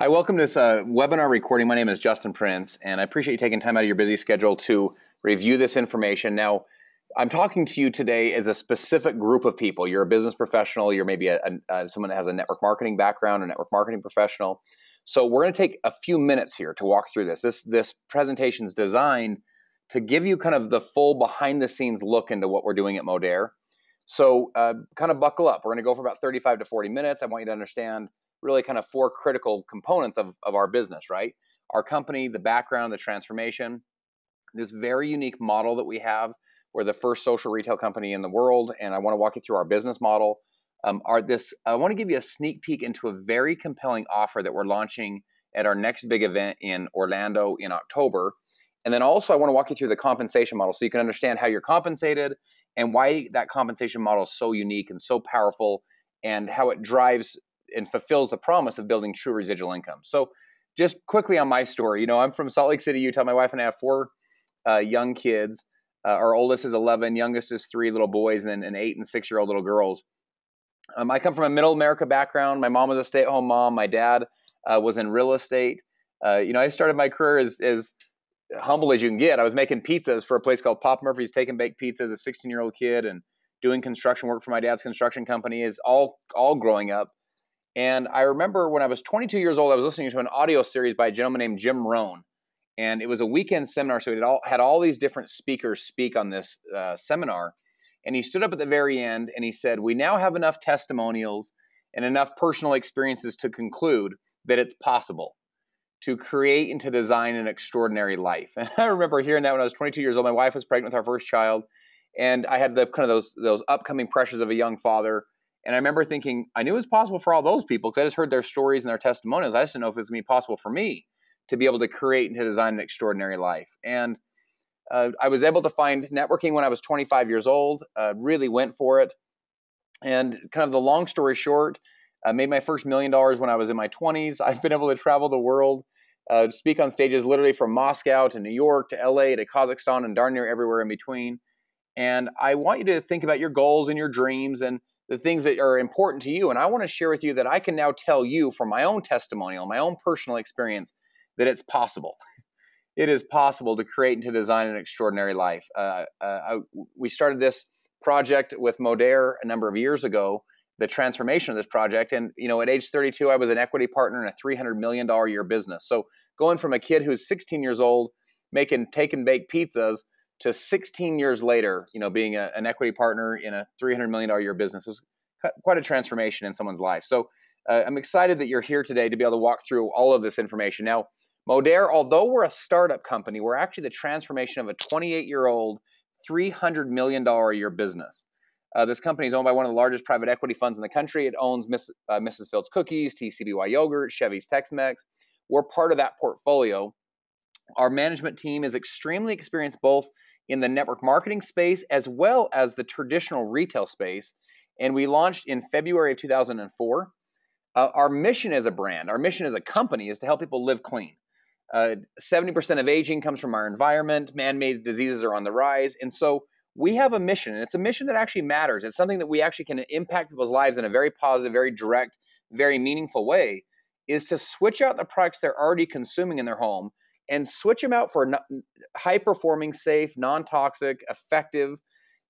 Hi, welcome to this webinar recording. My name is Justin Prince, and I appreciate you taking time out of your busy schedule to review this information. Now, I'm talking to you today as a specific group of people. You're a business professional. You're maybe someone that has a network marketing background, a network marketing professional. So we're going to take a few minutes here to walk through this. This presentation is designed to give you kind of the full behind-the-scenes look into what we're doing at Modere. So kind of buckle up. We're going to go for about 35 to 40 minutes. I want you to understand really kind of four critical components of our business, right? Our company, the background, the transformation, this very unique model that we have. We're the first social retail company in the world, and I want to walk you through our business model. I want to give you a sneak peek into a very compelling offer that we're launching at our next big event in Orlando in October. And then also I want to walk you through the compensation model so you can understand how you're compensated and why that compensation model is so unique and so powerful and how it drives and fulfills the promise of building true residual income. So just quickly on my story, I'm from Salt Lake City, Utah. My wife and I have four young kids. Our oldest is 11, youngest is 3 little boys, and then an 8 and 6-year-old little girls. I come from a middle America background. My mom was a stay-at-home mom. My dad was in real estate. I started my career as humble as you can get. I was making pizzas for a place called Pop Murphy's, taking baked pizzas as a 16-year-old kid and doing construction work for my dad's construction company is all growing up. And I remember when I was 22 years old, I was listening to an audio series by a gentleman named Jim Rohn. And it was a weekend seminar, so it had all these different speakers speak on this seminar. And he stood up at the very end and he said, "We now have enough testimonials and enough personal experiences to conclude that it's possible to create and to design an extraordinary life." And I remember hearing that when I was 22 years old. My wife was pregnant with our first child, and I had the kind of those upcoming pressures of a young father. And I remember thinking, I knew it was possible for all those people because I just heard their stories and their testimonials. I just didn't know if it was going to be possible for me to be able to create and to design an extraordinary life. And I was able to find networking when I was 25 years old, really went for it. And kind of the long story short, I made my first $1 million when I was in my 20s. I've been able to travel the world, speak on stages literally from Moscow to New York to LA to Kazakhstan and darn near everywhere in between. And I want you to think about your goals and your dreams and the things that are important to you. And I want to share with you that I can now tell you from my own testimonial, my own personal experience, that it's possible. It is possible to create and to design an extraordinary life. We started this project with Modere a number of years ago, the transformation of this project. And, at age 32, I was an equity partner in a $300 million a year business. So going from a kid who's 16 years old, making take and bake pizzas, to 16 years later, being an equity partner in a $300 million a year business was quite a transformation in someone's life. So I'm excited that you're here today to be able to walk through all of this information. Now, Modere, although we're a startup company, we're actually the transformation of a 28-year-old, $300 million a year business. This company is owned by one of the largest private equity funds in the country. It owns Mrs. Fields Cookies, TCBY Yogurt, Chevy's Tex-Mex. We're part of that portfolio. Our management team is extremely experienced both in the network marketing space as well as the traditional retail space. And we launched in February of 2004. Our mission as a brand, our mission as a company is to help people live clean. 70% of aging comes from our environment. Man-made diseases are on the rise. And so we have a mission, and it's a mission that actually matters. It's something that we actually can impact people's lives in a very positive, very direct, very meaningful way, is to switch out the products they're already consuming in their home and switch them out for high-performing, safe, non-toxic, effective,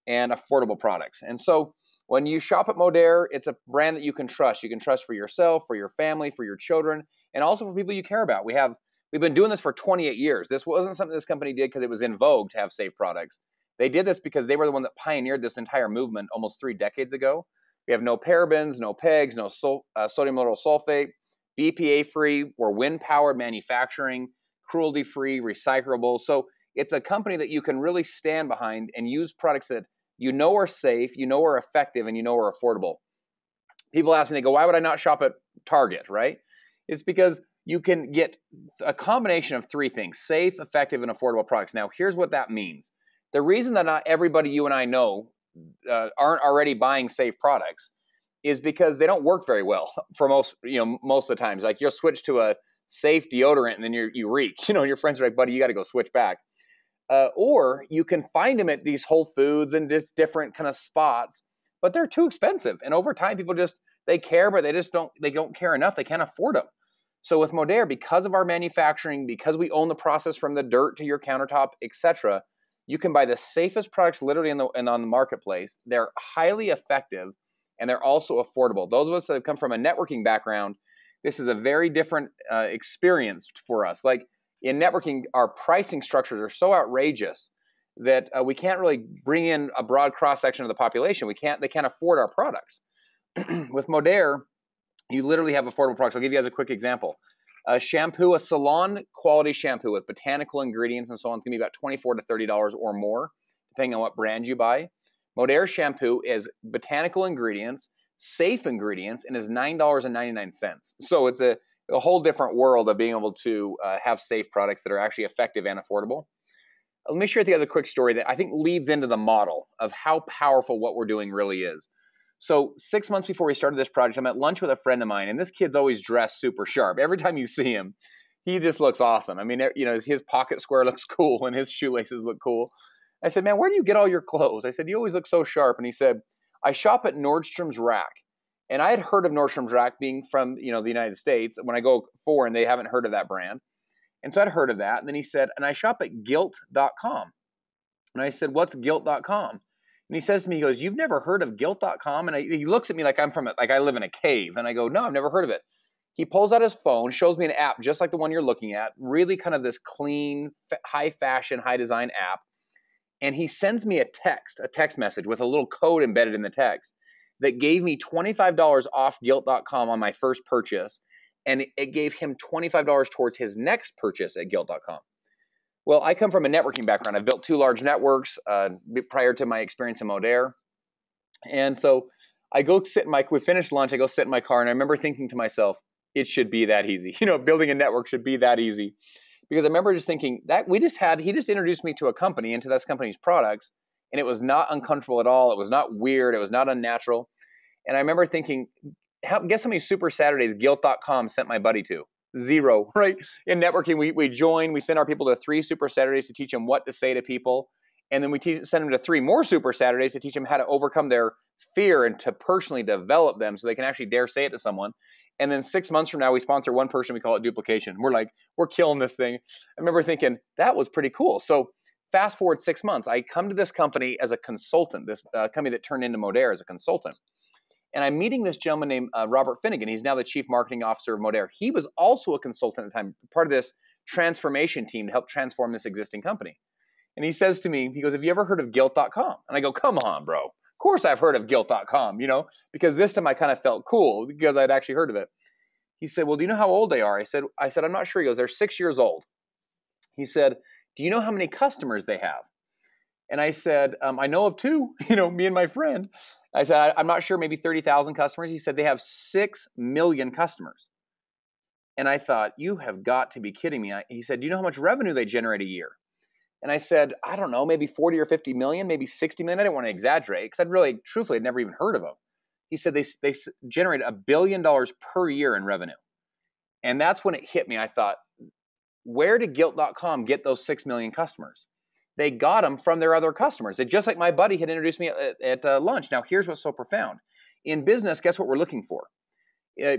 and affordable products. And so when you shop at Modere, it's a brand that you can trust. You can trust for yourself, for your family, for your children, and also for people you care about. We've been doing this for 28 years. This wasn't something this company did because it was in vogue to have safe products. They did this because they were the one that pioneered this entire movement almost 3 decades ago. We have no parabens, no PEGs, no sodium lauryl sulfate, BPA-free, we're wind-powered manufacturing, cruelty-free, recyclable. So it's a company that you can really stand behind and use products that are safe, are effective, and are affordable. People ask me, they go, why would I not shop at Target, right? It's because you can get a combination of 3 things: safe, effective, and affordable products. Now, here's what that means. The reason that not everybody you and I know aren't already buying safe products is because they don't work very well for most of the times. Like, you'll switch to a safe deodorant and then you reek. Your friends are like, buddy, you got to go switch back. Or you can find them at these Whole Foods and just different kind of spots, but they're too expensive. And over time, people they care, but they don't care enough. They can't afford them. So with Modere, because of our manufacturing, because we own the process from the dirt to your countertop, etc., you can buy the safest products literally on the marketplace. They're highly effective, and they're also affordable. Those of us that have come from a networking background, this is a very different experience for us. Like in networking, our pricing structures are so outrageous that we can't really bring in a broad cross section of the population. They can't afford our products. With Modere, you literally have affordable products. I'll give you guys a quick example. A shampoo, a salon quality shampoo with botanical ingredients and so on, is going to be about $24 to $30 or more, depending on what brand you buy. Modere shampoo is botanical ingredients, safe ingredients, and is $9.99. So it's a whole different world of being able to have safe products that are actually effective and affordable. Let me share with you guys a quick story that I think leads into the model of how powerful what we're doing really is. So 6 months before we started this project, I'm at lunch with a friend of mine, and this kid's always dressed super sharp. Every time you see him, he just looks awesome. I mean, you know, his pocket square looks cool and his shoelaces look cool. I said, man, where do you get all your clothes? I said, you always look so sharp. And he said, I shop at Nordstrom's Rack. And I had heard of Nordstrom's Rack being from, you know, the United States. When I go foreign, they haven't heard of that brand. And so I'd heard of that. And then he said, and I shop at gilt.com. And I said, what's gilt.com? And he says to me, he goes, you've never heard of gilt.com? And he looks at me like like I live in a cave. And I go, no, I've never heard of it. He pulls out his phone, shows me an app just like the one you're looking at, really kind of this clean, high fashion, high design app. And he sends me a text message with a little code embedded in the text that gave me $25 off gilt.com on my first purchase. And it gave him $25 towards his next purchase at gilt.com. Well, I come from a networking background. I've built 2 large networks prior to my experience in Modere. And so I go sit we finished lunch, I go sit in my car, and I remember thinking to myself, it should be that easy. You know, building a network should be that easy. Because I remember just thinking that he just introduced me to a company, into this company's products, and it was not uncomfortable at all. It was not weird. It was not unnatural. And I remember thinking, guess how many Super Saturdays gilt.com sent my buddy to? 0, right? In networking, we send our people to 3 Super Saturdays to teach them what to say to people. And then we send them to 3 more Super Saturdays to teach them how to overcome their fear and to personally develop them so they can actually dare say it to someone. And then 6 months from now, we sponsor one person. We call it duplication. We're killing this thing. I remember thinking that was pretty cool. So fast forward 6 months, I come to this company as a consultant, this company that turned into Modere as a consultant. And I'm meeting this gentleman named Robert Finnegan. He's now the chief marketing officer of Modere. He was also a consultant at the time, part of this transformation team to help transform this existing company. And he says to me, he goes, have you ever heard of gilt.com? And I go, come on, bro. Of course I've heard of gilt.com, you know, because this time I kind of felt cool because I'd actually heard of it. He said, well, do you know how old they are? I said, I'm not sure. He goes, they're 6 years old. He said, do you know how many customers they have? And I said, I know of 2, you know, me and my friend. I said, I'm not sure, maybe 30,000 customers. He said, they have 6 million customers. And I thought, you have got to be kidding me. He said, do you know how much revenue they generate a year? And I said, I don't know, maybe 40 or 50 million, maybe 60 million. I didn't want to exaggerate because truthfully, I'd never even heard of them. He said they generate $1 billion per year in revenue. And that's when it hit me. I thought, where did gilt.com get those 6 million customers? They got them from their other customers. Just like my buddy had introduced me at lunch. Now, here's what's so profound. In business, guess what we're looking for?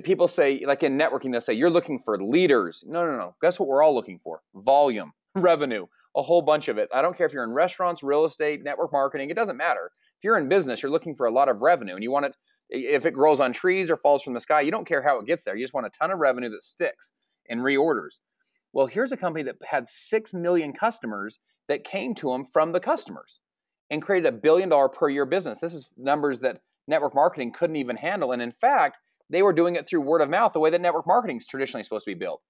People say, like in networking, they'll say, you're looking for leaders. No. Guess what we're all looking for? Volume, revenue, a whole bunch of it. I don't care if you're in restaurants, real estate, network marketing. It doesn't matter. If you're in business, you're looking for a lot of revenue. And you want it, if it grows on trees or falls from the sky, you don't care how it gets there. You just want a ton of revenue that sticks and reorders. Well, here's a company that had 6 million customers that came to them from the customers and created $1 billion per year business. This is numbers that network marketing couldn't even handle. And in fact, they were doing it through word of mouth, the way that network marketing is traditionally supposed to be built.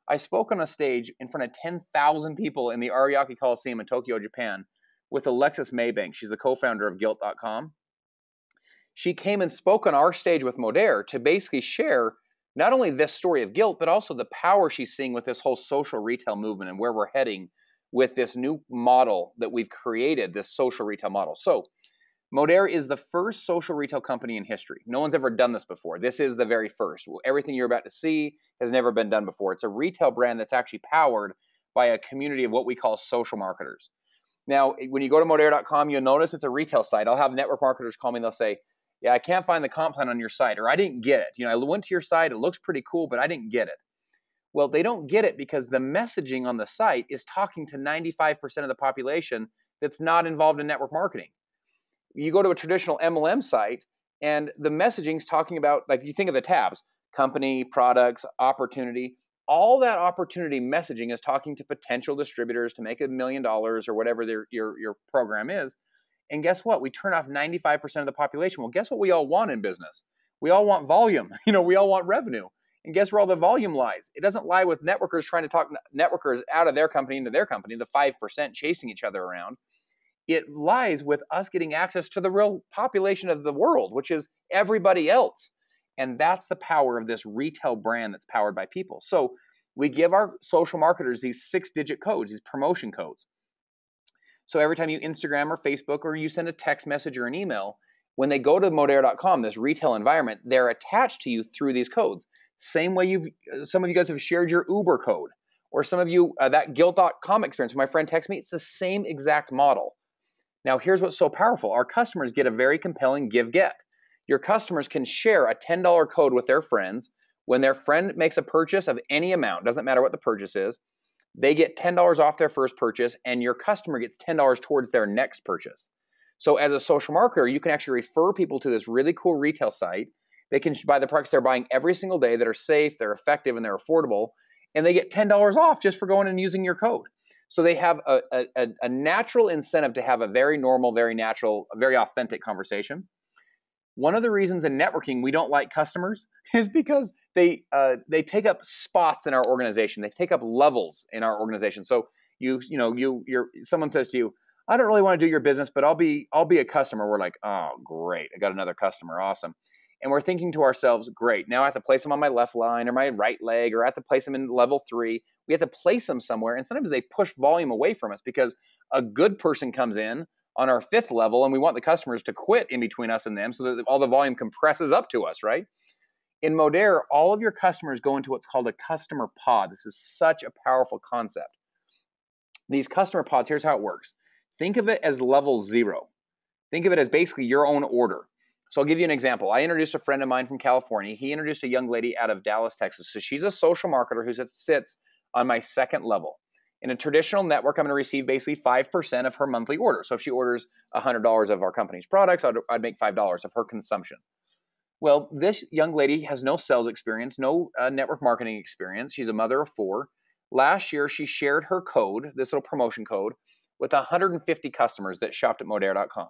I spoke on a stage in front of 10,000 people in the Ariake Coliseum in Tokyo, Japan, with Alexis Maybank. She's the co-founder of gilt.com. She came and spoke on our stage with Modere to basically share not only this story of gilt, but also the power she's seeing with this whole social retail movement and where we're heading with this new model that we've created, this social retail model. So Modere is the first social retail company in history. No one's ever done this before. This is the very first. Everything you're about to see has never been done before. It's a retail brand that's actually powered by a community of what we call social marketers. Now, when you go to modere.com, you'll notice it's a retail site. I'll have network marketers call me and they'll say, yeah, I can't find the comp plan on your site, or I didn't get it. You know, I went to your site, it looks pretty cool, but I didn't get it. Well, they don't get it because the messaging on the site is talking to 95% of the population that's not involved in network marketing. You go to a traditional MLM site and the messaging is talking about, like, you think of the tabs, company, products, opportunity. All that opportunity messaging is talking to potential distributors to make $1 million or whatever your program is. And guess what? We turn off 95% of the population. Well, guess what we all want in business? We all want volume. We all want revenue. And guess where all the volume lies? It doesn't lie with networkers trying to talk networkers out of their company into their company, the 5% chasing each other around. It lies with us getting access to the real population of the world, which is everybody else. And that's the power of this retail brand that's powered by people. So we give our social marketers these 6-digit codes, these promotion codes. So every time you Instagram or Facebook or you send a text message or an email, when they go to modere.com, this retail environment, they're attached to you through these codes. Same way some of you guys have shared your Uber code, or some of you, that guilt.com experience. When my friend texts me, it's the same exact model. Now, here's what's so powerful. Our customers get a very compelling give-get. Your customers can share a $10 code with their friends. When their friend makes a purchase of any amount, doesn't matter what the purchase is, they get $10 off their first purchase, and your customer gets $10 towards their next purchase. So as a social marketer, you can actually refer people to this really cool retail site. They can buy the products they're buying every single day that are safe, they're effective, and they're affordable, and they get $10 off just for going and using your code. So they have a natural incentive to have a very normal, very natural, very authentic conversation. One of the reasons in networking we don't like customers is because they take up spots in our organization. They take up levels in our organization. So someone says to you, I don't really want to do your business, but I'll be a customer. We're like, oh, great. I got another customer. Awesome. And we're thinking to ourselves, great. Now I have to place them on my left line or my right leg, or I have to place them in level 3. We have to place them somewhere. And sometimes they push volume away from us because a good person comes in on our 5th level and we want the customers to quit in between us and them so that all the volume compresses up to us, right? In Modere, all of your customers go into what's called a customer pod. This is such a powerful concept. These customer pods, here's how it works. Think of it as level 0. Think of it as basically your own order. So I'll give you an example. I introduced a friend of mine from California. He introduced a young lady out of Dallas, Texas. So she's a social marketer who sits on my 2nd level. In a traditional network, I'm going to receive basically 5% of her monthly order. So if she orders $100 of our company's products, I'd make $5 of her consumption. Well, this young lady has no sales experience, no network marketing experience. She's a mother of 4. Last year, she shared her code, this little promotion code, with 150 customers that shopped at modere.com.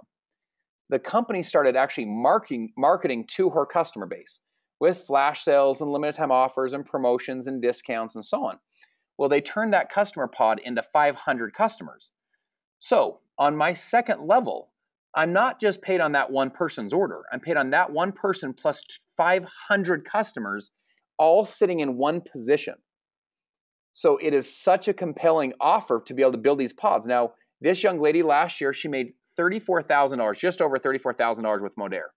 The company started actually marketing to her customer base with flash sales and limited time offers and promotions and discounts and so on. Well, they turned that customer pod into 500 customers. So on my 2nd level, I'm not just paid on that one person's order. I'm paid on that one person plus 500 customers all sitting in one position. So it is such a compelling offer to be able to build these pods. Now, this young lady last year, she made $34,000, just over $34,000 with Modere.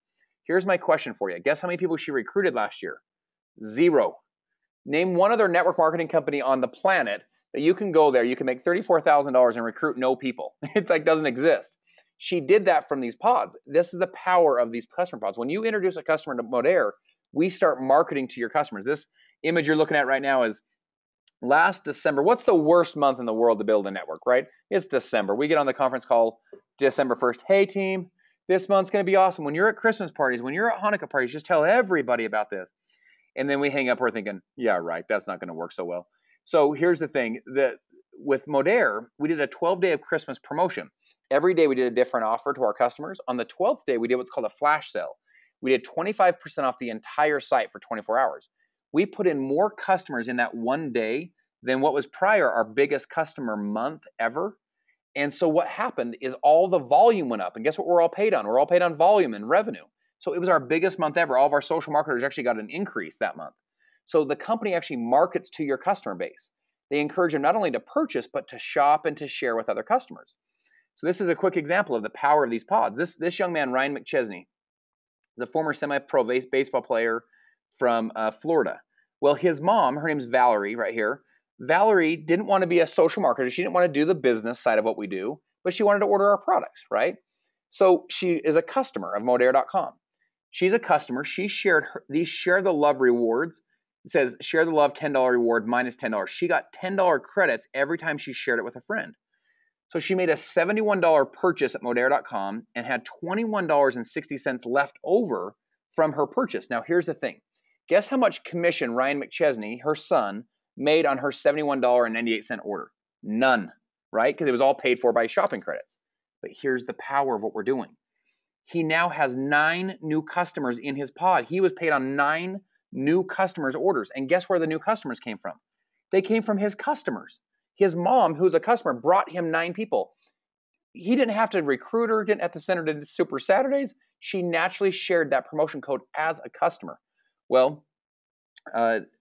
Here's my question for you. Guess how many people she recruited last year? 0. Name one other network marketing company on the planet that you can go there, you can make $34,000 and recruit no people. It's like doesn't exist. She did that from these pods. This is the power of these customer pods. When you introduce a customer to Modere, we start marketing to your customers. This image you're looking at right now is last December. What's the worst month in the world to build a network, right? It's December. We get on the conference call December 1st. Hey, team, this month's going to be awesome. When you're at Christmas parties, when you're at Hanukkah parties, just tell everybody about this. And then we hang up, we're thinking, yeah, right, that's not going to work so well. So here's the thing. With Modere, we did a 12-day of Christmas promotion. Every day we did a different offer to our customers. On the 12th day, we did what's called a flash sale. We did 25% off the entire site for 24 hours. We put in more customers in that one day than what was prior our biggest customer month ever. And so what happened is all the volume went up. And guess what we're all paid on? We're all paid on volume and revenue. So it was our biggest month ever. All of our social marketers actually got an increase that month. So the company actually markets to your customer base. They encourage them not only to purchase, but to shop and to share with other customers. So this is a quick example of the power of these pods. This young man, Ryan McChesney, is a former semi-pro baseball player from Florida. Well, his mom, her name's Valerie right here. Valerie didn't want to be a social marketer. She didn't want to do the business side of what we do, but she wanted to order our products, right? So she is a customer of Modere.com. She's a customer. She shared these Share the Love rewards It says share the love $10 reward minus $10. She got $10 credits every time she shared it with a friend. So she made a $71 purchase at Modere.com and had $21.60 left over from her purchase. Now, here's the thing. Guess how much commission Ryan McChesney, her son, made on her $71.98 order? None, right? Because it was all paid for by shopping credits. But here's the power of what we're doing. He now has 9 new customers in his pod. He was paid on 9 new customers' orders. And guess where the new customers came from? They came from his customers. His mom, who's a customer, brought him 9 people. He didn't have to recruit her, didn't have to send her to Super Saturdays. She naturally shared that promotion code as a customer. Well,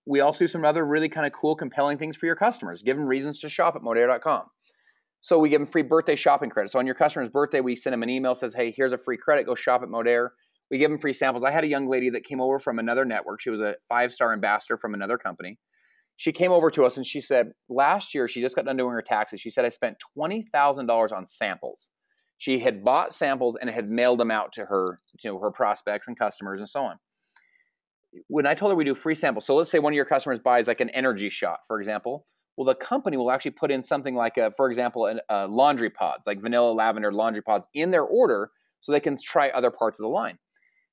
we also do some other really kind of cool, compelling things for your customers. Give them reasons to shop at Modere.com. So we give them free birthday shopping credit. So on your customer's birthday, we send them an email that says, hey, here's a free credit. Go shop at Modere. We give them free samples. I had a young lady that came over from another network. She was a 5-star ambassador from another company. She came over to us and she said, last year, she just got done doing her taxes. She said, I spent $20,000 on samples. She had bought samples and had mailed them out to her, her prospects and customers and so on. When I told her we do free samples, so let's say one of your customers buys like an energy shot, for example. Well, the company will actually put in something like, for example, laundry pods, like vanilla lavender laundry pods in their order so they can try other parts of the line.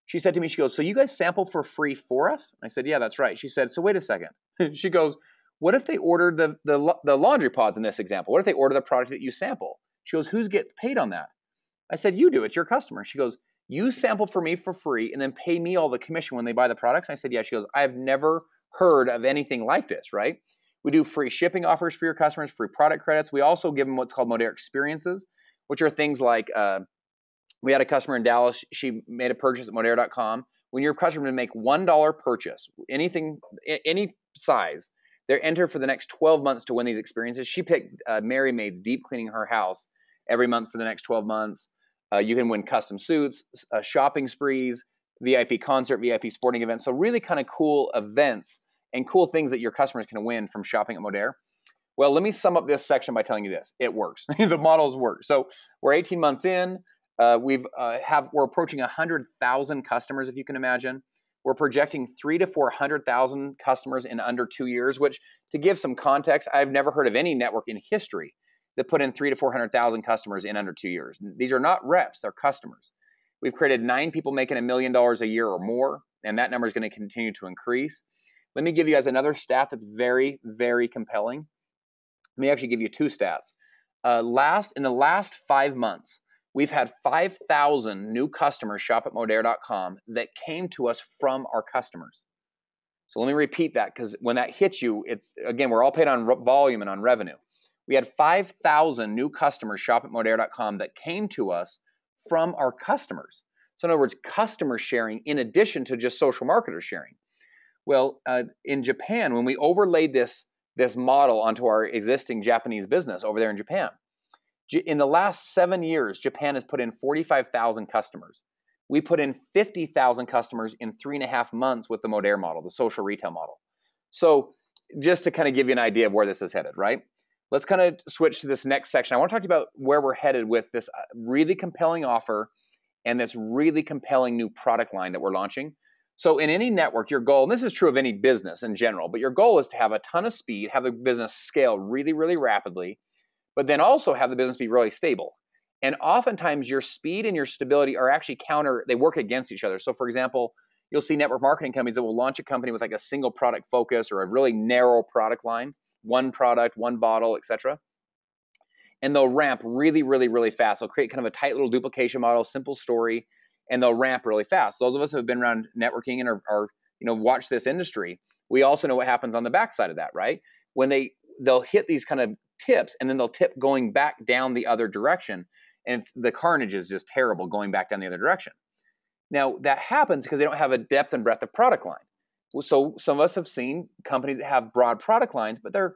She said to me, she goes, so you guys sample for free for us? I said, yeah, that's right. She said, so wait a second. She goes, what if they ordered the laundry pods in this example? What if they order the product that you sample? She goes, who gets paid on that? I said, you do. It's your customer. She goes, you sample for me for free and then pay me all the commission when they buy the products? I said, yeah. She goes, I've never heard of anything like this, right? We do free shipping offers for your customers, free product credits. We also give them what's called Modere experiences, which are things like we had a customer in Dallas. She made a purchase at Modere.com. When your customer make $1 purchase, anything, any size, they're entered for the next 12 months to win these experiences. She picked Mary Maid's deep cleaning her house every month for the next 12 months. You can win custom suits, shopping sprees, VIP concert, VIP sporting events. So really kind of cool events and cool things that your customers can win from shopping at Modere. Well, let me sum up this section by telling you this. It works. The models work. So we're 18 months in. We're approaching 100,000 customers, if you can imagine. We're projecting 300,000 to 400,000 customers in under 2 years, which, to give some context, I've never heard of any network in history that put in 300,000 to 400,000 customers in under 2 years. These are not reps, they're customers. We've created 9 people making $1 million a year or more, and that number is going to continue to increase. Let me give you guys another stat that's very, very compelling. Let me actually give you 2 stats. In the last 5 months, we've had 5,000 new customers shop at Modere.com that came to us from our customers. So let me repeat that, because when that hits you, it's, again, we're all paid on volume and on revenue. We had 5,000 new customers shop at Modere.com that came to us from our customers. So in other words, customer sharing in addition to just social marketer sharing. Well, in Japan, when we overlaid this model onto our existing Japanese business over there in Japan, in the last 7 years, Japan has put in 45,000 customers. We put in 50,000 customers in 3.5 months with the Modere model, the social retail model. So just to kind of give you an idea of where this is headed, right? Let's kind of switch to this next section. I want to talk to you about where we're headed with this really compelling offer and this really compelling new product line that we're launching. So in any network, your goal, and this is true of any business in general, but your goal is to have a ton of speed, have the business scale really, really rapidly, but then also have the business be really stable. And oftentimes your speed and your stability are actually they work against each other. So for example, you'll see network marketing companies that will launch a company with like a single product focus or a really narrow product line, one product, one bottle, etc. And they'll ramp really, really, really fast. They'll create kind of a tight little duplication model, simple story, and they'll ramp really fast. Those of us who have been around networking and are watch this industry, we also know what happens on the backside of that, right? When they'll hit these kind of tips and then they'll tip going back down the other direction, and the carnage is just terrible going back down the other direction. Now that happens because they don't have a depth and breadth of product line. So some of us have seen companies that have broad product lines, but they're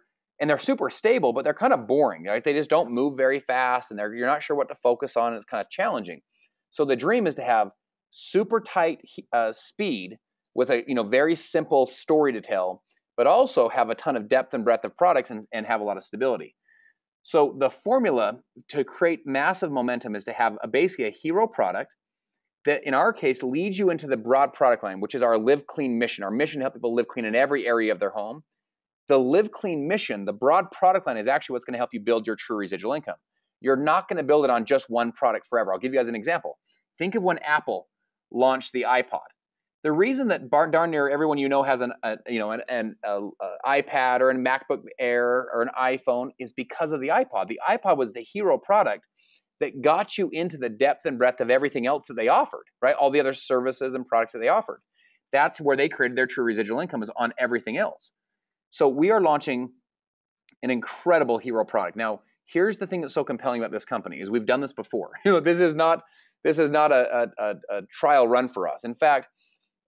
super stable, but they're kind of boring, right? They just don't move very fast, and you're not sure what to focus on, and it's kind of challenging. So the dream is to have super tight speed with a very simple story to tell, but also have a ton of depth and breadth of products and have a lot of stability. So the formula to create massive momentum is to have basically a hero product that in our case leads you into the broad product line, which is our Live Clean mission. Our mission to help people live clean in every area of their home. The Live Clean mission, the broad product line, is actually what's going to help you build your true residual income. You're not going to build it on just one product forever. I'll give you guys an example. Think of when Apple launched the iPod. The reason that darn near everyone you know has an iPad or a MacBook Air or an iPhone is because of the iPod. The iPod was the hero product that got you into the depth and breadth of everything else that they offered, right? All the other services and products that they offered. That's where they created their true residual income, is on everything else. So we are launching an incredible hero product. Now, here's the thing that's so compelling about this company is we've done this before. This is not a trial run for us. In fact,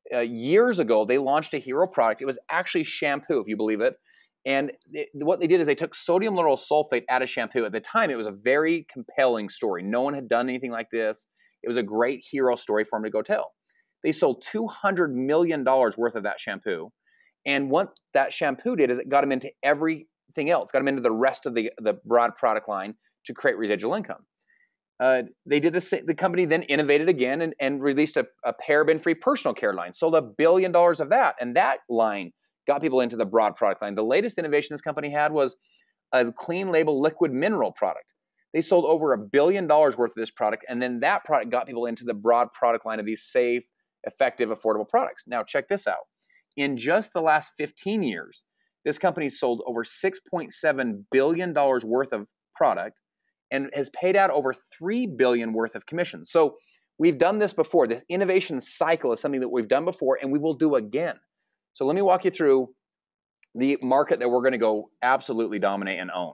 years ago, they launched a hero product. It was actually shampoo, if you believe it. And what they did is they took sodium lauryl sulfate out of shampoo. At the time, it was a very compelling story. No one had done anything like this. It was a great hero story for them to go tell. They sold $200 million worth of that shampoo. And what that shampoo did is it got them into everything else, got them into the rest of the broad product line to create residual income. They did this. The company then innovated again and released a paraben-free personal care line, sold $1 billion of that. And that line got people into the broad product line. The latest innovation this company had was a clean label liquid mineral product. They sold over $1 billion worth of this product. And then that product got people into the broad product line of these safe, effective, affordable products. Now, check this out. In just the last 15 years, this company sold over $6.7 billion worth of product and has paid out over $3 billion worth of commissions. So we've done this before. This innovation cycle is something that we've done before and we will do again. So let me walk you through the market that we're going to go absolutely dominate and own.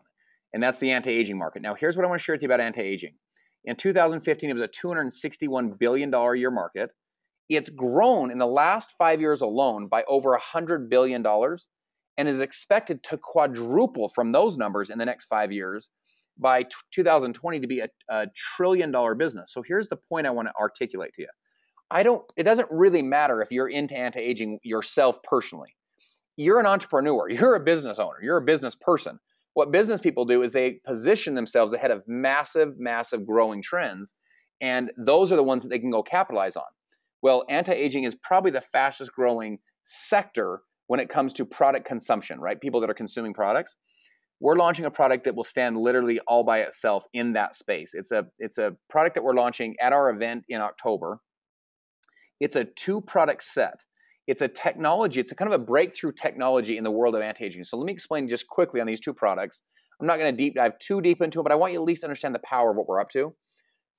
And that's the anti-aging market. Now, here's what I want to share with you about anti-aging. In 2015, it was a $261 billion a year market. It's grown in the last 5 years alone by over $100 billion and is expected to quadruple from those numbers in the next 5 years by 2020 to be a $1 trillion business. So here's the point I want to articulate to you. It doesn't really matter if you're into anti-aging yourself personally. You're an entrepreneur, you're a business owner, you're a business person. What business people do is they position themselves ahead of massive, massive growing trends, and those are the ones that they can go capitalize on. Well, anti-aging is probably the fastest growing sector when it comes to product consumption, right? People that are consuming products. We're launching a product that will stand literally all by itself in that space. It's a product that we're launching at our event in October. It's a 2-product set. It's a technology. It's a kind of a breakthrough technology in the world of anti-aging. So let me explain just quickly on these 2 products. I'm not going to deep dive too deep into it, but I want you at least to understand the power of what we're up to.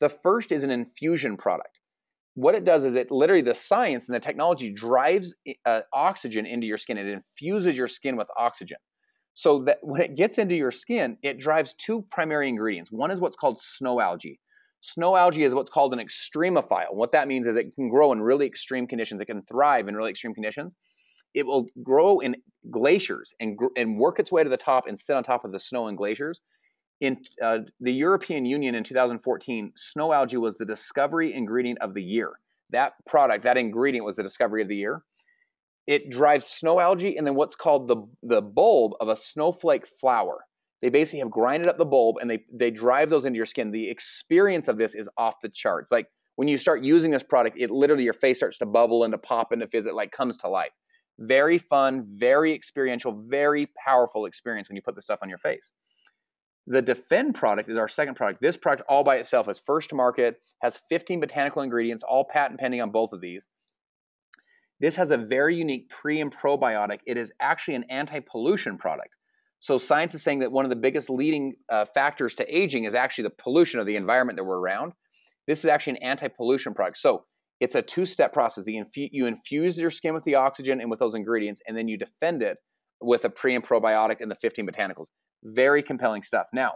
The first is an infusion product. What it does is it literally, the science and the technology drives oxygen into your skin. It infuses your skin with oxygen. So that when it gets into your skin, it drives 2 primary ingredients. One is what's called snow algae. Snow algae is what's called an extremophile. What that means is it can grow in really extreme conditions. It can thrive in really extreme conditions. It will grow in glaciers and work its way to the top and sit on top of the snow and glaciers. In the European Union in 2014, snow algae was the discovery ingredient of the year. That product, that ingredient was the discovery of the year. It drives snow algae and then what's called the bulb of a snowflake flower. They basically have grinded up the bulb and they drive those into your skin. The experience of this is off the charts. Like when you start using this product, it literally, your face starts to bubble and to pop and to fizz. It like comes to life. Very fun, very experiential, very powerful experience when you put this stuff on your face. The Defend product is our second product. This product all by itself is first to market, has 15 botanical ingredients, all patent pending on both of these. This has a very unique pre and probiotic. It is actually an anti-pollution product. So science is saying that one of the biggest leading factors to aging is actually the pollution of the environment that we're around. This is actually an anti-pollution product. So it's a 2-step process. You infuse your skin with the oxygen and with those ingredients, and then you defend it with a pre and probiotic and the 15 botanicals. Very compelling stuff. Now,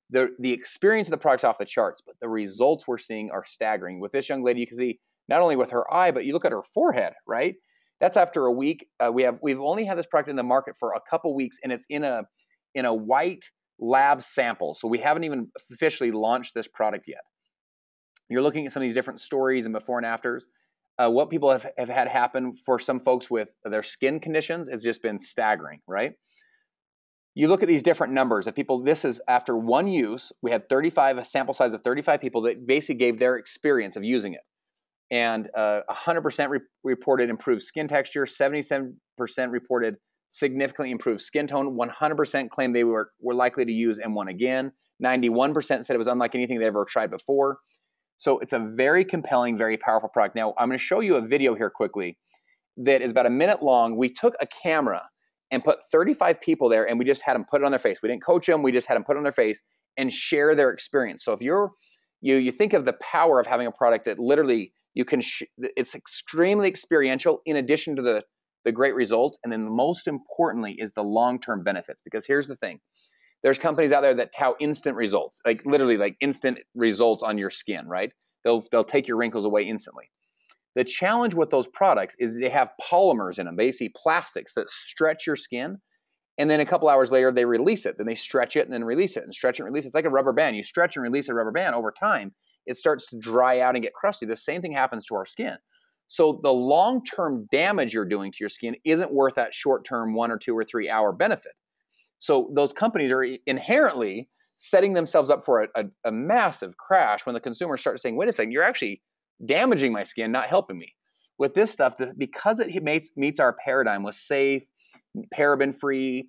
the experience of the product's off the charts, but the results we're seeing are staggering. With this young lady, you can see not only with her eye, but you look at her forehead, right? That's after a week. We've only had this product in the market for a couple weeks, and it's in a white lab sample. So we haven't even officially launched this product yet. You're looking at some of these different stories and before and afters. What people have had happen for some folks with their skin conditions has just been staggering, right? You look at these different numbers of people. This is after one use. We had a sample size of 35 people that basically gave their experience of using it. And 100% reported improved skin texture, 77% reported significantly improved skin tone, 100% claimed they were likely to use M1 again, 91% said it was unlike anything they ever tried before. So it's a very compelling, very powerful product. Now, I'm going to show you a video here quickly that is about a minute long. We took a camera and put 35 people there, and we just had them put it on their face. We didn't coach them. We just had them put it on their face and share their experience. So if you think of the power of having a product that literally you can, it's extremely experiential in addition to the great results. And then most importantly is the long-term benefits. Because here's the thing. There's companies out there that tout instant results, like literally like instant results on your skin, right? They'll take your wrinkles away instantly. The challenge with those products is they have polymers in them, basically plastics that stretch your skin. And then a couple hours later, they release it. Then they stretch it and then release it and stretch it and release it. It's like a rubber band. You stretch and release a rubber band over time, it starts to dry out and get crusty. The same thing happens to our skin. So the long-term damage you're doing to your skin isn't worth that short-term 1 or 2 or 3 hour benefit. So those companies are inherently setting themselves up for a massive crash when the consumers start saying, wait a second, you're actually damaging my skin, not helping me. With this stuff, because it meets our paradigm with safe, paraben-free,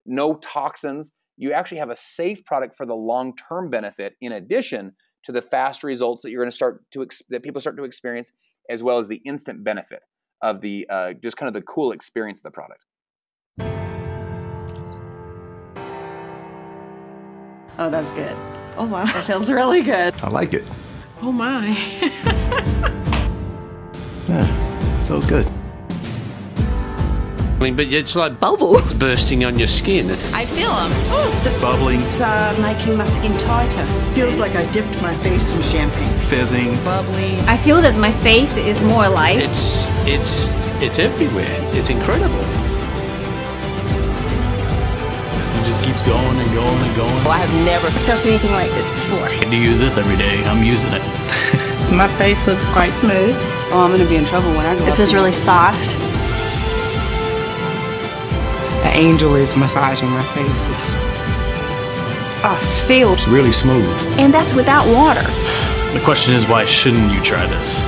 no toxins, you actually have a safe product for the long-term benefit in addition to the fast results that you're going to that people start to experience, as well as the instant benefit of the just kind of the cool experience of the product. Oh, that's good. Oh, wow. That feels really good. I like it. Oh, my. Yeah, feels good. I mean, but it's like Bubbles bursting on your skin. I feel them. Bubbling, It's making my skin tighter. feels like I dipped my face in champagne. fizzing. Bubbly. I feel that my face is more alive. It's everywhere. It's incredible. It just keeps going and going and going. I have never felt anything like this before. I get to use this every day. I'm using it. My face looks quite smooth. Oh, I'm going to be in trouble when I go. It feels really soft. An angel is massaging my face. I feel, It's really smooth. and that's without water. The question is, why shouldn't you try this?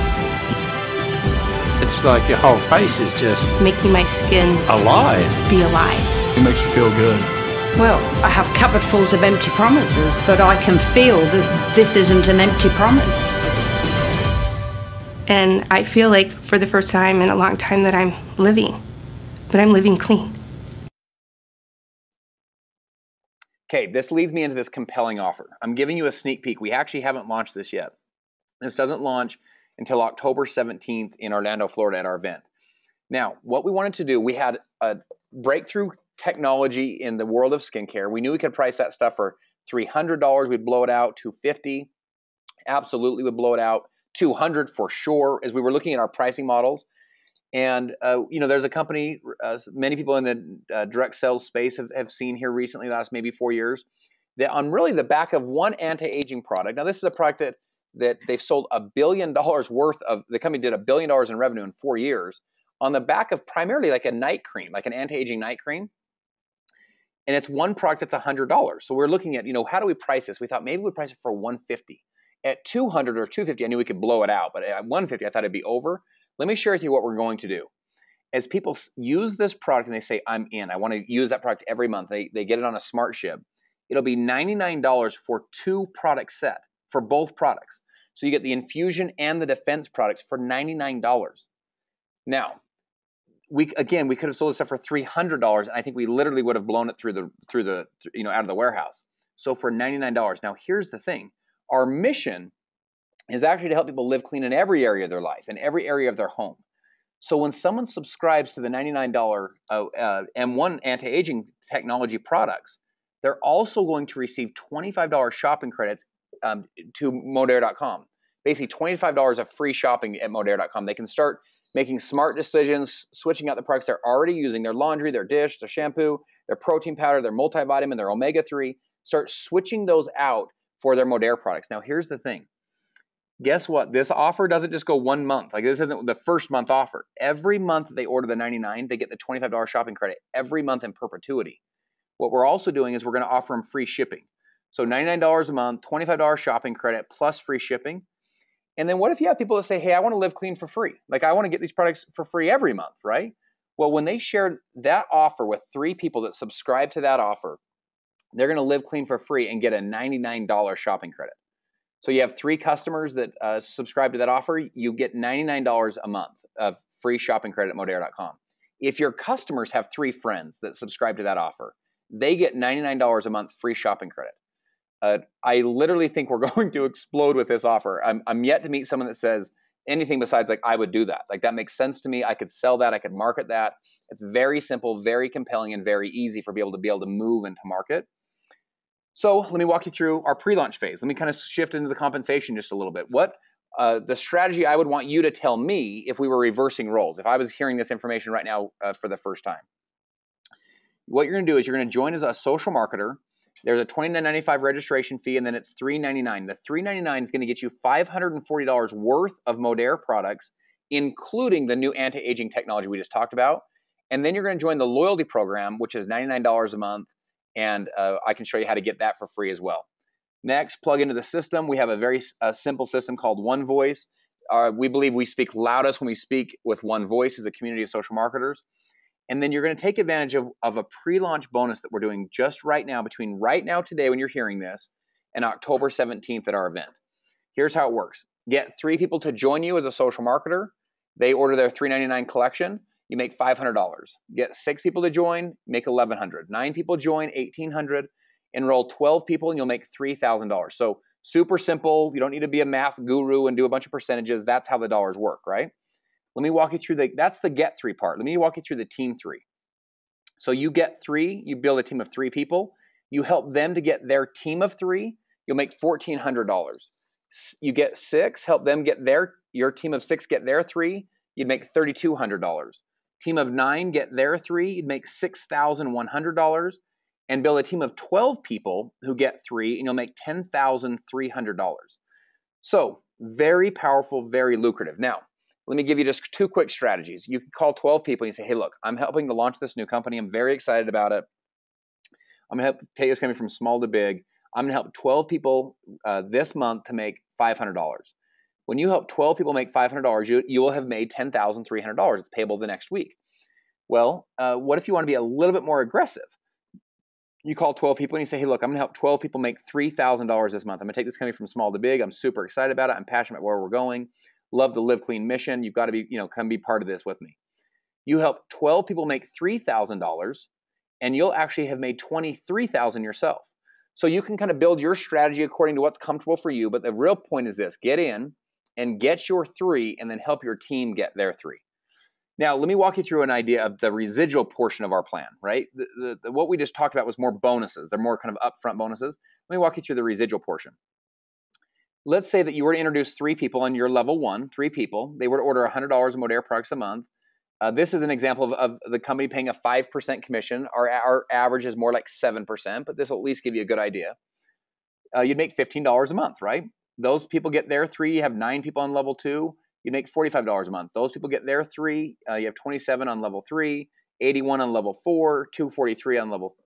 It's like your whole face is just Making my skin alive. be alive. It makes you feel good. Well, I have cupboardfuls of empty promises, but I can feel that this isn't an empty promise. And I feel like for the first time in a long time that I'm living, but I'm living clean. Okay, this leads me into this compelling offer. I'm giving you a sneak peek. We actually haven't launched this yet. This doesn't launch until October 17th in Orlando, Florida at our event. Now, what we wanted to do, we had a breakthrough technology in the world of skincare. We knew we could price that stuff for $300. We'd blow it out. $250, absolutely would blow it out. $200 for sure, as we were looking at our pricing models. And, there's a company, many people in the direct sales space have seen here recently, the last maybe 4 years, that on really the back of one anti-aging product. Now, this is a product that they've sold $1 billion worth of, the company did $1 billion in revenue in 4 years on the back of primarily like a night cream, like an anti-aging night cream. And it's one product that's $100. So we're looking at, how do we price this? We thought maybe we'd price it for $150. At $200 or $250, I knew we could blow it out, but at $150, I thought it'd be over. Let me share with you what we're going to do. As people use this product and they say, I'm in, I want to use that product every month, they get it on a smart ship, it'll be $99 for 2 product set for both products. So you get the infusion and the defense products for $99. Now, we could have sold this stuff for $300, and I think we literally would have blown it through the out of the warehouse. So for $99. Now, here's the thing. Our mission is actually to help people live clean in every area of their life, in every area of their home. So when someone subscribes to the $99 M1 anti-aging technology products, they're also going to receive $25 shopping credits to Modere.com. Basically, $25 of free shopping at Modere.com. They can start making smart decisions, switching out the products they're already using, their laundry, their dish, their shampoo, their protein powder, their multivitamin, their omega-3. Start switching those out for their Modere products. Now, here's the thing. Guess what? This offer doesn't just go 1 month. Like, this isn't the first month offer. Every month they order the $99, they get the $25 shopping credit every month in perpetuity. What we're also doing is we're going to offer them free shipping. So $99 a month, $25 shopping credit plus free shipping. And then what if you have people that say, hey, I want to live clean for free? Like, I want to get these products for free every month, right? Well, when they share that offer with 3 people that subscribe to that offer, they're going to live clean for free and get a $99 shopping credit. So you have 3 customers that subscribe to that offer, you get $99 a month of free shopping credit at Modere.com. If your customers have 3 friends that subscribe to that offer, they get $99 a month free shopping credit. I literally think we're going to explode with this offer. I'm yet to meet someone that says anything besides like, I would do that. Like, that makes sense to me. I could sell that. I could market that. It's very simple, very compelling, and very easy for people to be able to move into market. So let me walk you through our pre-launch phase. Let me kind of shift into the compensation just a little bit. What the strategy I would want you to tell me if we were reversing roles, if I was hearing this information right now for the first time. What you're going to do is you're going to join as a social marketer. There's a $29.95 registration fee, and then it's $3.99. The $3.99 is going to get you $540 worth of Modere products, including the new anti-aging technology we just talked about. And then you're going to join the loyalty program, which is $99 a month, and I can show you how to get that for free as well. Next, plug into the system. We have a very simple system called One Voice. We believe we speak loudest when we speak with one voice as a community of social marketers. And then you're going to take advantage of a pre-launch bonus that we're doing just right now, between right now today when you're hearing this and October 17th at our event. Here's how it works. Get 3 people to join you as a social marketer. They order their $3.99 collection. You make $500. Get 6 people to join, make $1,100. 9 people join, $1,800. Enroll 12 people and you'll make $3,000. So super simple. You don't need to be a math guru and do a bunch of percentages. That's how the dollars work, right? Let me walk you through that's the get 3 part. Let me walk you through the team 3. So you get 3, you build a team of 3 people. You help them to get their team of 3, you'll make $1,400. You get 6, help them get your team of 6 get their 3, you'd make $3,200. Team of 9 get their 3, you'd make $6,100. And build a team of 12 people who get 3, and you'll make $10,300. So very powerful, very lucrative. Now, let me give you just 2 quick strategies. You can call 12 people and you say, hey, look, I'm helping to launch this new company. I'm very excited about it. I'm going to help take this company from small to big. I'm going to help 12 people this month to make $500. When you help 12 people make $500, you will have made $10,300. It's payable the next week. Well, what if you want to be a little bit more aggressive? You call 12 people and you say, hey, look, I'm going to help 12 people make $3,000 this month. I'm going to take this company from small to big. I'm super excited about it. I'm passionate about where we're going. Love the Live Clean mission. You've got to be, come be part of this with me. You help 12 people make $3,000 and you'll actually have made $23,000 yourself. So you can kind of build your strategy according to what's comfortable for you. But the real point is this: get in and get your 3 and then help your team get their 3. Now, let me walk you through an idea of the residual portion of our plan, right? What we just talked about was more bonuses. They're more kind of upfront bonuses. Let me walk you through the residual portion. Let's say that you were to introduce 3 people on your level 1, 3 people. They were to order $100 of Modere products a month. This is an example of the company paying a 5% commission. Our average is more like 7%, but this will at least give you a good idea. You'd make $15 a month, right? Those people get their 3. You have 9 people on level 2. You make $45 a month. Those people get their 3. You have 27 on level 3, 81 on level 4, 243 on level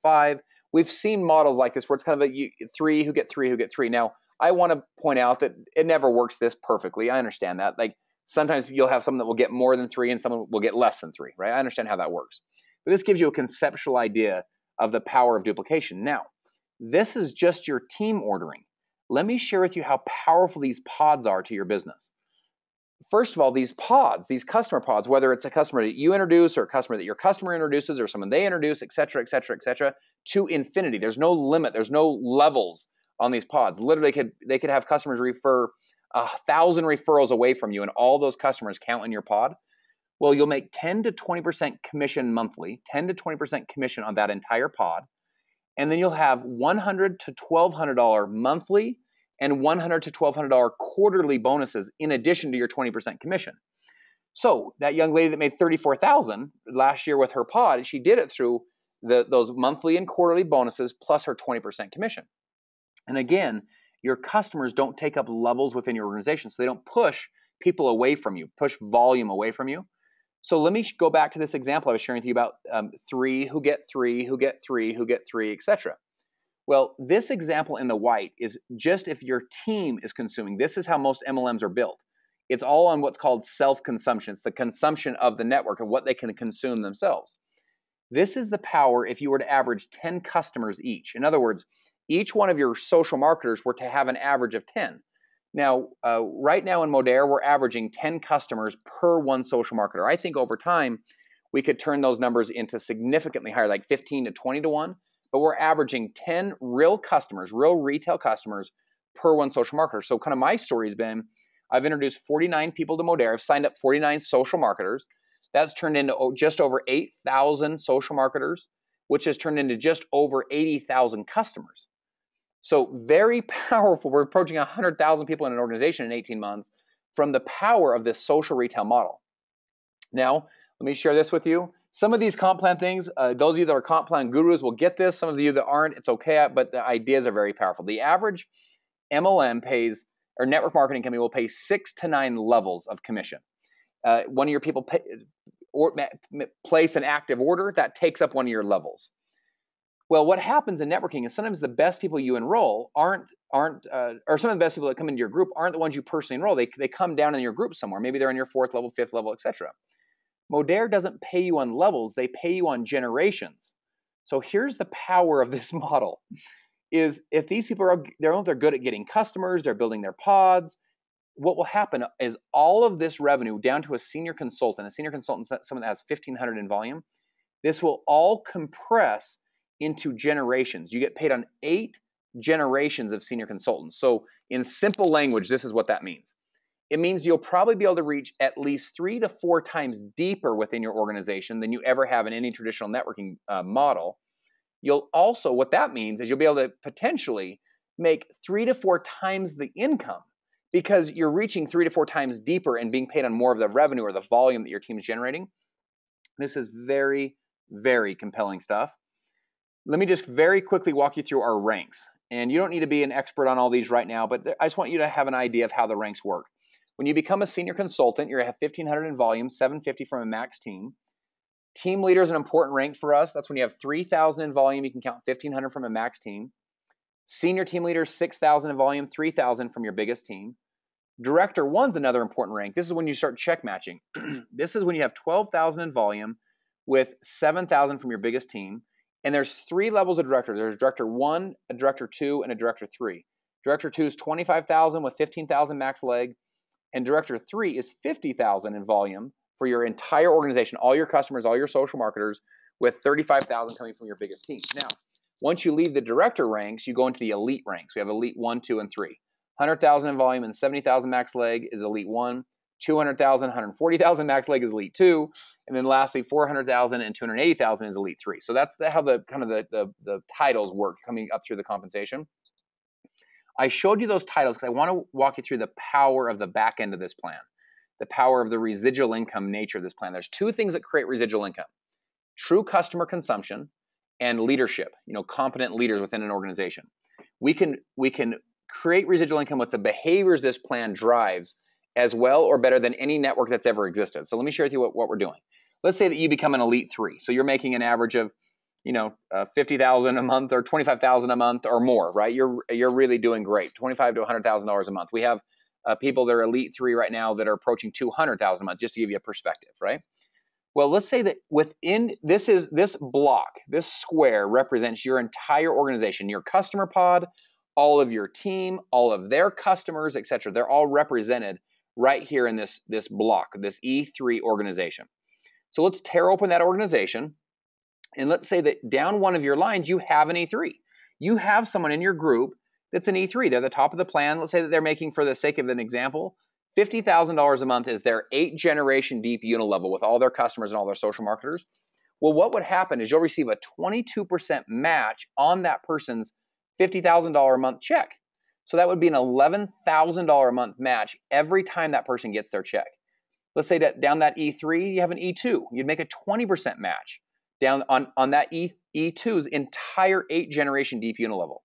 5. We've seen models like this where it's kind of a 3 who get 3 who get 3. Now, I want to point out that it never works this perfectly. I understand that. Like, sometimes you'll have someone that will get more than 3 and someone will get less than 3, right? I understand how that works. But this gives you a conceptual idea of the power of duplication. Now, this is just your team ordering. Let me share with you how powerful these pods are to your business. First of all, these pods, these customer pods, whether it's a customer that you introduce or a customer that your customer introduces or someone they introduce, et cetera, to infinity. There's no limit. There's no levels on these pods. Literally, they could have customers refer 1,000 referrals away from you, and all those customers count in your pod. Well, you'll make 10 to 20% commission monthly, 10 to 20% commission on that entire pod. And then you'll have $100 to $1,200 monthly and $100 to $1,200 quarterly bonuses in addition to your 20% commission. So that young lady that made $34,000 last year with her pod, she did it through those monthly and quarterly bonuses plus her 20% commission. And again, your customers don't take up levels within your organization, so they don't push people away from you, push volume away from you. So let me go back to this example I was sharing with you about 3 who get 3, who get 3, who get 3, etc. Well, this example in the white is just if your team is consuming. This is how most MLMs are built. It's all on what's called self-consumption. It's the consumption of the network and what they can consume themselves. This is the power if you were to average 10 customers each. In other words, each one of your social marketers were to have an average of 10. Now, right now in Modere, we're averaging 10 customers per one social marketer. I think over time, we could turn those numbers into significantly higher, like 15 to 20 to 1. But we're averaging 10 real customers, real retail customers per one social marketer. So kind of my story has been, I've introduced 49 people to Modere. I've signed up 49 social marketers. That's turned into just over 8,000 social marketers, which has turned into just over 80,000 customers. So very powerful. We're approaching 100,000 people in an organization in 18 months from the power of this social retail model. Now, let me share this with you. Some of these comp plan things, those of you that are comp plan gurus will get this. Some of you that aren't, it's okay, but the ideas are very powerful. The average MLM pays, or network marketing company will pay 6 to 9 levels of commission. One of your people place an active order, that takes up one of your levels. Well, what happens in networking is sometimes the best people you enroll or some of the best people that come into your group aren't the ones you personally enroll. They come down in your group somewhere. Maybe they're in your 4th level, 5th level, etc. Modere doesn't pay you on levels, they pay you on generations. So here's the power of this model, is if these people they're good at getting customers, they're building their pods, what will happen is all of this revenue down to a senior consultant someone that has 1,500 in volume, this will all compress into generations. You get paid on 8 generations of senior consultants. So in simple language, this is what that means. It means you'll probably be able to reach at least 3 to 4 times deeper within your organization than you ever have in any traditional networking model. You'll also, what that means is you'll be able to potentially make 3 to 4 times the income because you're reaching 3 to 4 times deeper and being paid on more of the revenue or the volume that your team is generating. This is very, very compelling stuff. Let me just very quickly walk you through our ranks. And you don't need to be an expert on all these right now, but I just want you to have an idea of how the ranks work. When you become a senior consultant, you're going to have 1,500 in volume, 750 from a max team. Team leader is an important rank for us. That's when you have 3,000 in volume. You can count 1,500 from a max team. Senior team leader, 6,000 in volume, 3,000 from your biggest team. Director 1's another important rank. This is when you start check matching. This is when you have 12,000 in volume with 7,000 from your biggest team. And there's 3 levels of director. There's Director 1, a Director 2, and a Director 3. Director 2 is 25,000 with 15,000 max leg. And Director 3 is 50,000 in volume for your entire organization, all your customers, all your social marketers, with 35,000 coming from your biggest team. Now, once you leave the director ranks, you go into the elite ranks. We have elite 1, 2, and 3. 100,000 in volume and 70,000 max leg is elite 1. 200,000, 140,000 max leg is elite 2. And then lastly, 400,000 and 280,000 is elite 3. So that's how the titles work coming up through the compensation. I showed you those titles because I want to walk you through the power of the back end of this plan, the power of the residual income nature of this plan. There's 2 things that create residual income: true customer consumption and leadership, competent leaders within an organization. We can create residual income with the behaviors this plan drives as well or better than any network that's ever existed. So let me share with you what we're doing. Let's say that you become an elite 3. So you're making an average of 50,000 a month or 25,000 a month or more, right? You're really doing great. $25,000 to $100,000 a month. We have people that are elite 3 right now that are approaching 200,000 a month, just to give you a perspective, right? Well, let's say that within this block, this square represents your entire organization, your customer pod, all of your team, all of their customers, etc. They're all represented right here in this block, this E3 organization. So let's tear open that organization. And let's say that down one of your lines, you have an E3. You have someone in your group that's an E3. They're the top of the plan. Let's say that they're making, for the sake of an example, $50,000 a month is their 8 generation deep unilevel with all their customers and all their social marketers. Well, what would happen is you'll receive a 22% match on that person's $50,000 a month check. So that would be an $11,000 a month match every time that person gets their check. Let's say that down that E3, you have an E2. You'd make a 20% match down on that E2's entire 8 generation deep unilevel.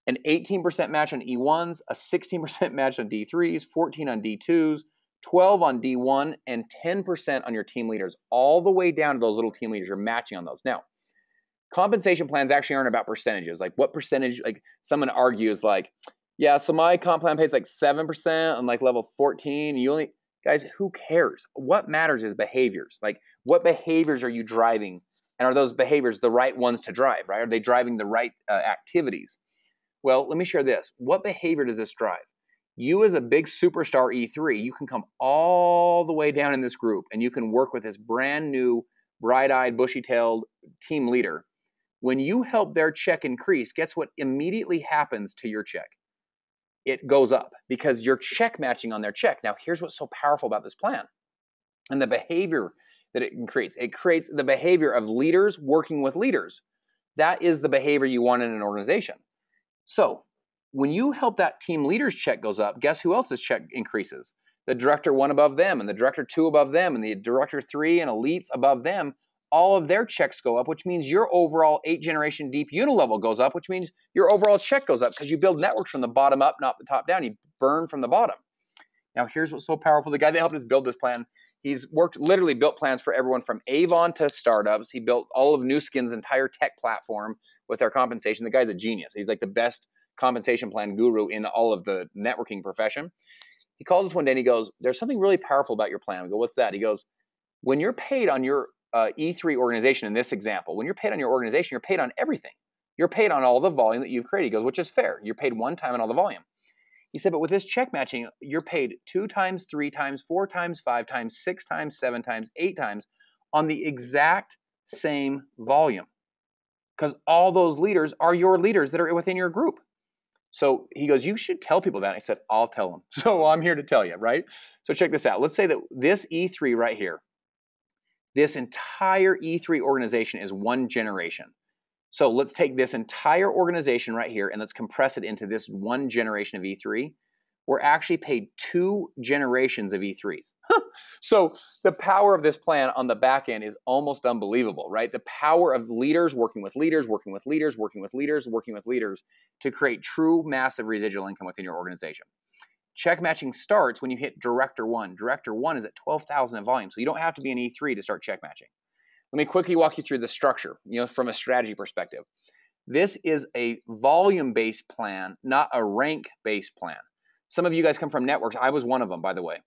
An 18% match on E1s, a 16% match on D3s, 14 on D2s, 12 on D1, and 10% on your team leaders, all the way down to those little team leaders. You're matching on those. Now, Compensation plans actually aren't about percentages. Like what percentage, like someone argues like, yeah, so my comp plan pays like 7% on like level 14. You only, guys, who cares? What matters is behaviors. Like what behaviors are you driving? And are those behaviors the right ones to drive, right? Are they driving the right activities? Well, let me share this. What behavior does this drive? You as a big superstar E3, you can come all the way down in this group and you can work with this brand new, bright-eyed, bushy-tailed team leader. When you help their check increase, guess what immediately happens to your check? It goes up because you're check matching on their check. Now, here's what's so powerful about this plan and the behavior that it creates. It creates the behavior of leaders working with leaders. That is the behavior you want in an organization. So when you help that team leader's check goes up, guess who else's check increases? The director 1 above them and the director 2 above them and the director 3 and elites above them. All of their checks go up, which means your overall 8-generation deep unilevel goes up, which means your overall check goes up because you build networks from the bottom up, not the top down. You burn from the bottom. Now, here's what's so powerful. The guy that helped us build this plan, he's literally built plans for everyone from Avon to startups. He built all of Nu Skin's entire tech platform with our compensation. The guy's a genius. He's like the best compensation plan guru in all of the networking profession. He calls us one day and he goes, there's something really powerful about your plan. We go, what's that? He goes, when you're paid on your E3 organization, in this example, when you're paid on your organization, you're paid on everything. You're paid on all the volume that you've created. He goes, which is fair. You're paid one time on all the volume. He said, but with this check matching, you're paid 2 times, 3 times, 4 times, 5 times, 6 times, 7 times, 8 times on the exact same volume. Because all those leaders are your leaders that are within your group. So he goes, you should tell people that. And I said, I'll tell them. So I'm here to tell you, right? So check this out. Let's say that this E3 right here, this entire E3 organization is 1 generation. So let's take this entire organization right here and let's compress it into this 1 generation of E3. We're actually paid 2 generations of E3s. So the power of this plan on the back end is almost unbelievable, right? The power of leaders working with leaders, working with leaders, working with leaders, working with leaders to create true massive residual income within your organization. Check matching starts when you hit Director 1. Director 1 is at 12,000 in volume, so you don't have to be an E3 to start check matching. Let me quickly walk you through the structure, from a strategy perspective. This is a volume-based plan, not a rank-based plan. Some of you guys come from networks. I was one of them, by the way.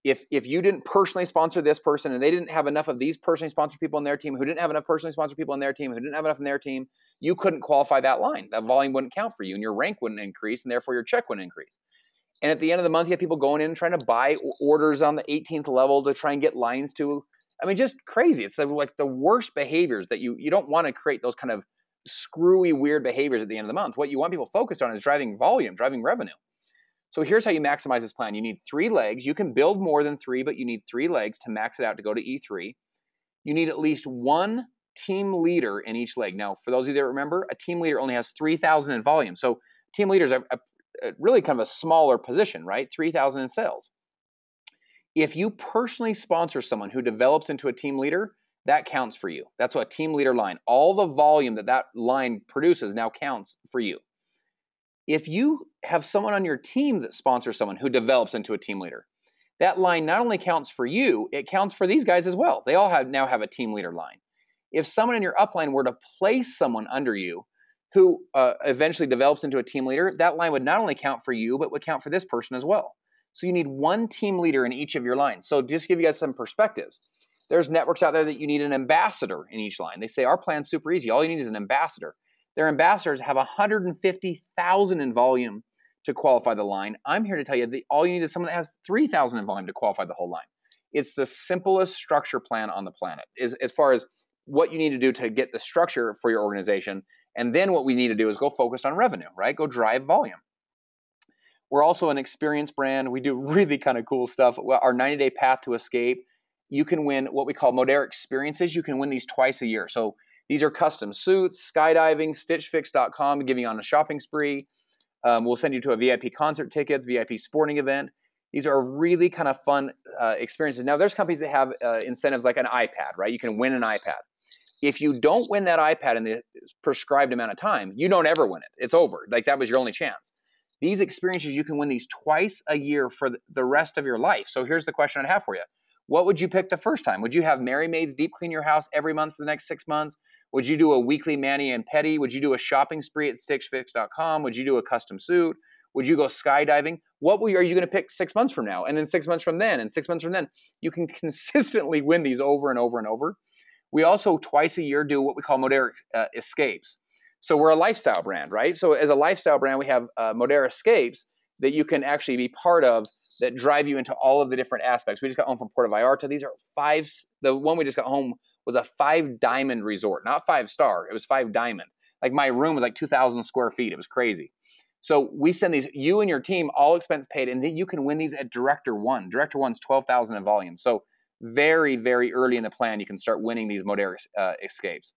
If you didn't personally sponsor this person and they didn't have enough of these personally sponsored people on their team, who didn't have enough personally sponsored people on their team, who didn't have enough in their team, you couldn't qualify that line. That volume wouldn't count for you, and your rank wouldn't increase, and therefore your check wouldn't increase. And at the end of the month, you have people going in and trying to buy orders on the 18th level to try and get lines to. I mean, just crazy. It's like the worst behaviors that you don't want to create those kind of screwy, weird behaviors at the end of the month. What you want people focused on is driving volume, driving revenue. So here's how you maximize this plan. You need 3 legs. You can build more than 3, but you need 3 legs to max it out to go to E3. You need at least 1 team leader in each leg. Now, for those of you that remember, a team leader only has 3,000 in volume. So team leaders are really kind of a smaller position, right? 3,000 in sales. If you personally sponsor someone who develops into a team leader, that counts for you. That's what a team leader line, all the volume that line produces now counts for you. If you have someone on your team that sponsors someone who develops into a team leader, that line not only counts for you, it counts for these guys as well. They all now have a team leader line. If someone in your upline were to place someone under you who eventually develops into a team leader, that line would not only count for you, but would count for this person as well. So you need 1 team leader in each of your lines. So just to give you guys some perspectives, there's networks out there that you need an ambassador in each line. They say our plan's super easy. All you need is an ambassador. Their ambassadors have 150,000 in volume to qualify the line. I'm here to tell you that all you need is someone that has 3,000 in volume to qualify the whole line. It's the simplest structure plan on the planet as far as what you need to do to get the structure for your organization. And then what we need to do is go focus on revenue, right? Go drive volume. We're also an experience brand. We do really kind of cool stuff. Our 90-day path to escape, you can win what we call Modere experiences. You can win these twice a year. So these are custom suits, skydiving, stitchfix.com, giving you on a shopping spree. We'll send you to a VIP concert tickets, VIP sporting event. These are really kind of fun experiences. Now, there's companies that have incentives like an iPad, right? You can win an iPad. If you don't win that iPad in the prescribed amount of time, you don't ever win it. It's over. Like that was your only chance. These experiences, you can win these twice a year for the rest of your life. So here's the question I have for you. What would you pick the first time? Would you have Mary Maids deep clean your house every month for the next 6 months? Would you do a weekly mani and pedi? Would you do a shopping spree at stitchfix.com? Would you do a custom suit? Would you go skydiving? What are you going to pick 6 months from now? And then 6 months from then, and 6 months from then? You can consistently win these over and over and over. We also twice a year do what we call Modere Escapes. So we're a lifestyle brand, right? So as a lifestyle brand, we have Modere Escapes that you can actually be part of that drive you into all of the different aspects. We just got home from Puerto Vallarta. These are the one we just got home was a 5-diamond resort, not 5-star. It was 5-diamond. Like my room was like 2,000 square feet. It was crazy. So we send these, you and your team, all expense paid, and then you can win these at Director One. Director One's 12,000 in volume. So very, very early in the plan, you can start winning these Modere Escapes.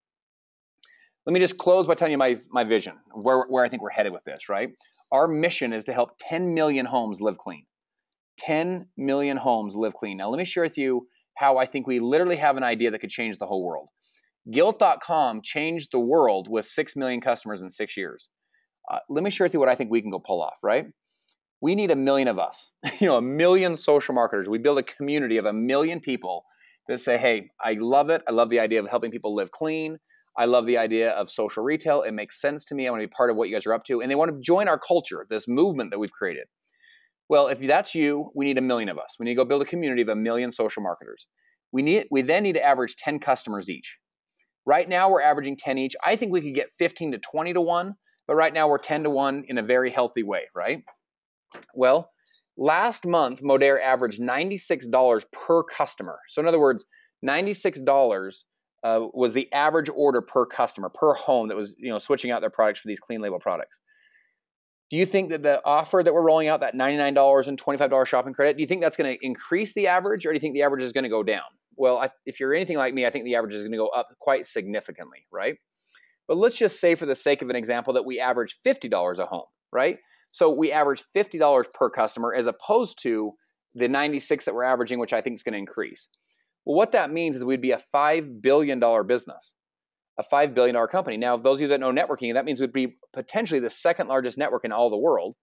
Let me just close by telling you my vision, where I think we're headed with this, right? Our mission is to help 10 million homes live clean. 10 million homes live clean. Now, let me share with you how I think we literally have an idea that could change the whole world. Gilt.com changed the world with 6 million customers in 6 years. Let me share with you what I think we can go pull off, right? We need 1 million of us, 1 million social marketers. We build a community of 1 million people that say, hey, I love it. I love the idea of helping people live clean. I love the idea of social retail. It makes sense to me. I want to be part of what you guys are up to. And they want to join our culture, this movement that we've created. Well, if that's you, we need 1 million of us. We need to go build a community of 1 million social marketers. We then need to average 10 customers each. Right now, we're averaging 10 each. I think we could get 15 to 20 to 1, but right now we're 10 to 1 in a very healthy way, right? Well, last month, Modere averaged $96 per customer. So in other words, $96 was the average order per customer, per home that was switching out their products for these clean label products. Do you think that the offer that we're rolling out, that $99 and $25 shopping credit, do you think that's going to increase the average, or do you think the average is going to go down? Well, if you're anything like me, I think the average is going to go up quite significantly, right? But let's just say, for the sake of an example, that we average $50 a home, right? So we average $50 per customer as opposed to the 96 that we're averaging, which I think is going to increase. Well, what that means is we'd be a $5 billion business, a $5 billion company. Now, those of you that know networking, that means we'd be potentially the second largest network in all the world.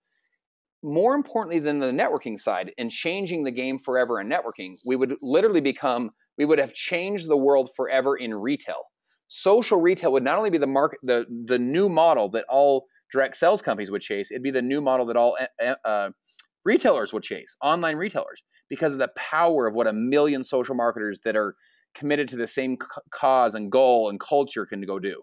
More importantly than the networking side and changing the game forever in networking, we would have changed the world forever in retail. Social retail would not only be the new model that all direct sales companies would chase, it'd be the new model that all retailers would chase, online retailers, because of the power of what 1 million social marketers that are committed to the same cause and goal and culture can go do.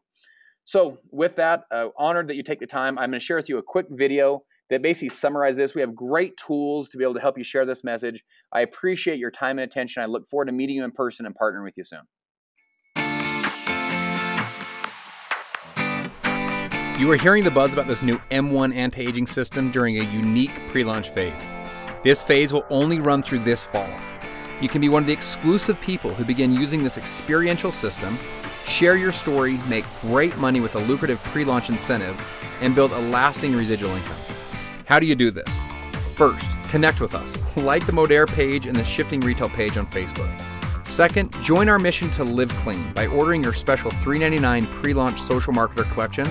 So with that, honored that you take the time. I'm going to share with you a quick video that basically summarizes this. We have great tools to be able to help you share this message. I appreciate your time and attention. I look forward to meeting you in person and partnering with you soon. You are hearing the buzz about this new M1 anti-aging system during a unique pre-launch phase. This phase will only run through this fall. You can be one of the exclusive people who begin using this experiential system, share your story, make great money with a lucrative pre-launch incentive, and build a lasting residual income. How do you do this? First, connect with us. Like the Modere page and the Shifting Retail page on Facebook. Second, join our mission to live clean by ordering your special $3.99 pre-launch social marketer collection,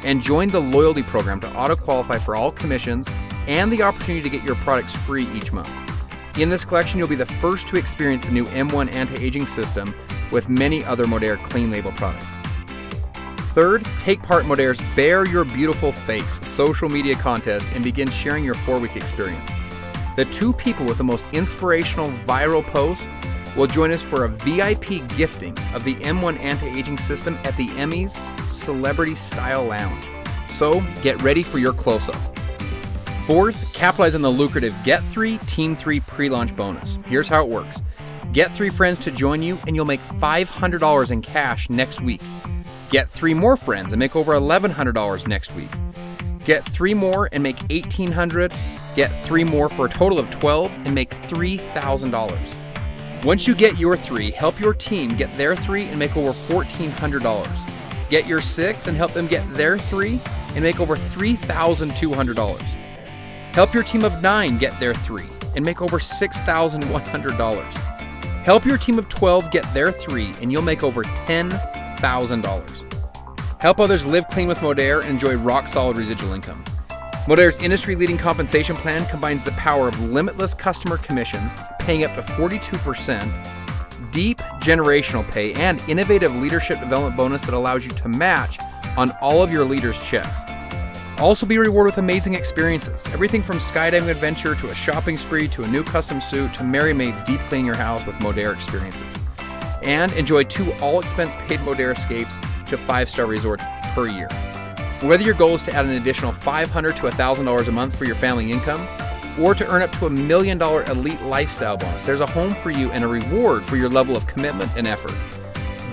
and join the loyalty program to auto-qualify for all commissions and the opportunity to get your products free each month. In this collection, you'll be the first to experience the new M1 anti-aging system with many other Modere clean label products. Third, take part in Modere's Bare Your Beautiful Face social media contest and begin sharing your 4-week experience. The 2 people with the most inspirational viral posts will join us for a VIP gifting of the M1 anti-aging system at the Emmys Celebrity Style Lounge. So get ready for your close-up. Fourth, capitalize on the lucrative Get 3 Team 3 pre-launch bonus. Here's how it works. Get 3 friends to join you and you'll make $500 in cash next week. Get 3 more friends and make over $1,100 next week. Get 3 more and make $1,800. Get 3 more for a total of 12 and make $3,000. Once you get your 3, help your team get their 3 and make over $1,400. Get your 6 and help them get their 3 and make over $3,200. Help your team of 9 get their 3 and make over $6,100. Help your team of 12 get their 3 and you'll make over $10,000. Help others live clean with Modere and enjoy rock-solid residual income. Modere's industry-leading compensation plan combines the power of limitless customer commissions, paying up to 42%, deep generational pay, and innovative leadership development bonus that allows you to match on all of your leaders' checks. Also be rewarded with amazing experiences. Everything from skydiving adventure to a shopping spree to a new custom suit to Merry Maids deep cleaning your house with Modere experiences. And enjoy 2 all-expense-paid Modere escapes to 5-star resorts per year. Whether your goal is to add an additional $500 to $1,000 a month for your family income, or to earn up to $1 million elite lifestyle bonus, there's a home for you and a reward for your level of commitment and effort.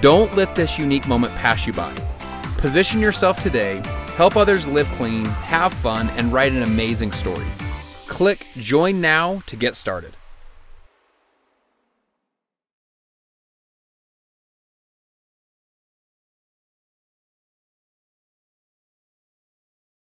Don't let this unique moment pass you by. Position yourself today, help others live clean, have fun, and write an amazing story. Click Join Now to get started.